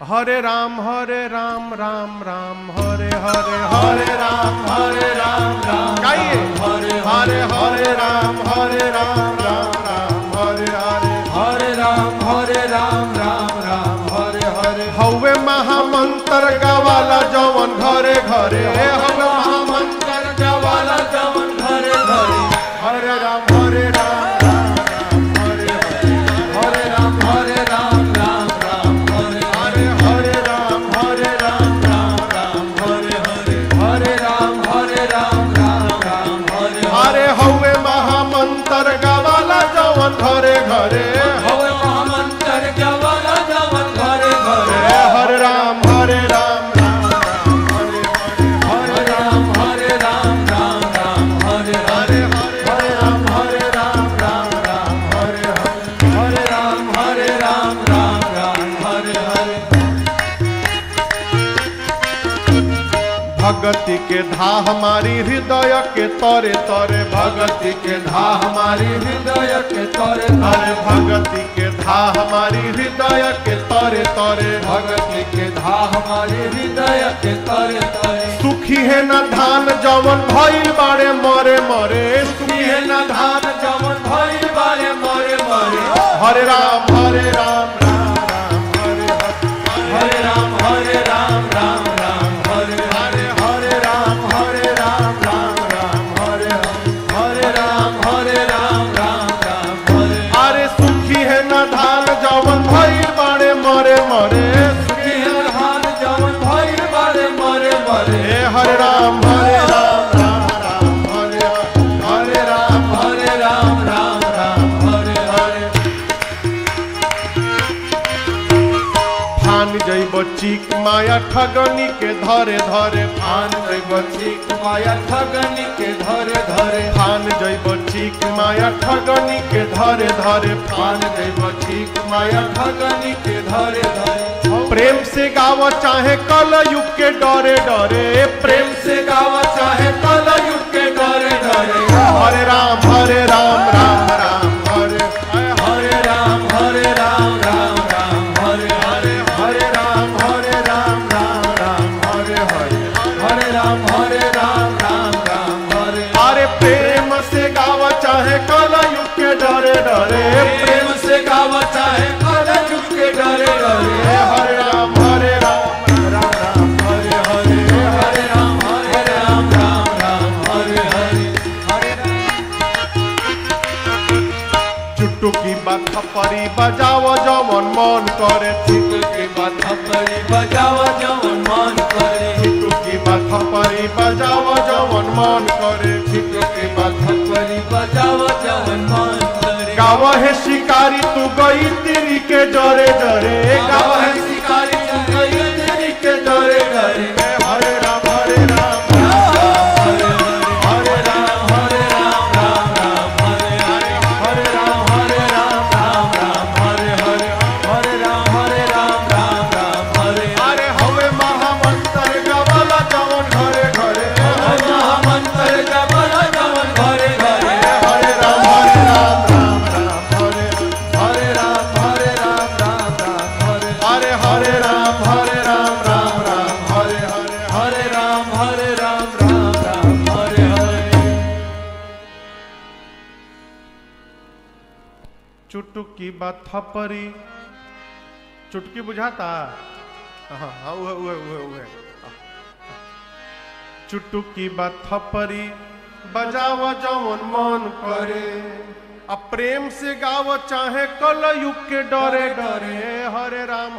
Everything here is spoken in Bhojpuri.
हरे राम राम राम हरे हरे हरे राम राम गाइए हरे हरे हरे राम राम राम हरे हरे हरे राम राम हरे हरे हवे महामंत्र गवाला जवन घरे घरे हवे महामंत्र गवाला जवन घरे घरे हरे राम राम हरे हरे हरे राम राम हरे हरे हरे राम राम हरे हरे हरे राम राम हरे अरे हवे महामंत्र गवाला जवन घरे घरे हवे महामंत्र गवाला जवन घरे घरे हरे राम हरे हरे राम हरे हरे हरे राम हरे राम हरे हरे भगति के धा हमारी हृदय के तरे तरे भगति के धा हमारी हृदय के तरे अरे तरे भगति के धा हमारी हृदय के तरे तरे भगति के धा हमारी हृदय के तरे तरे सुखी है न धान जवन भइल बाड़े मरे मरे सुखी है न धान जवन भइल बारे मरे मरे हरे राम हरे हरे राम हरे हरे हरे राम हरे हरे अरे सुखी है न धान जवन भइल बाड़े मरे मरे सुखी है धान जवन भइल बारे मरे मरे हरे राम हरे हरे राम हरे हरे फान जइब चीक माया ठगनी के धरे धरे आन जैब चीक माया ठगनी के धरे धरे फान जइब चीक माया ठगनी के धरे धरे आन जैब चीक माया ठगनी के धरे धरे प्रेम से गाव चाहे कल युग के डरे डरे प्रेम से गावा चाहे कल युग के डरे डरे हरे राम हरे हरे राम हरे हरे राम हरे हरे हरे राम हरे राम हरे अरे प्रेम से गाव चाहे कल युग के डरे डरे प्रेम से गावा चाहे कल युग के डरे डरे हरे राम हरे हरे हरे राम हरे हरे चुटुकी बात परी बजाव जमन मन करे के बात परी बजावा जवन मन करे चुटुकी बात परी बजाव जमन मन करे के बात परी बजावा जवन मन करे गाव है शिकारी तू गई तिरी के डरे डरे गाव गावा है है शिकारी चुनई तेरी के डरे डरे हरे राम हरे हरे हरे राम हरे हरे राम हरे राम हरे अरे हवे महामंत्र गवाला जवन घरे घरे महामंत्र जबल जवन घरे घरे हरे राम हरे राम हरे अरे हरे राम हरे हरे राम हरे हरे चुटुकी बात थपरी चुटकी बुझाता हाँ उहे चुटुकी बात थपरी बजाव जवन मन करे अब प्रेम से गाव चाहे कल युग के डरे डरे हरे राम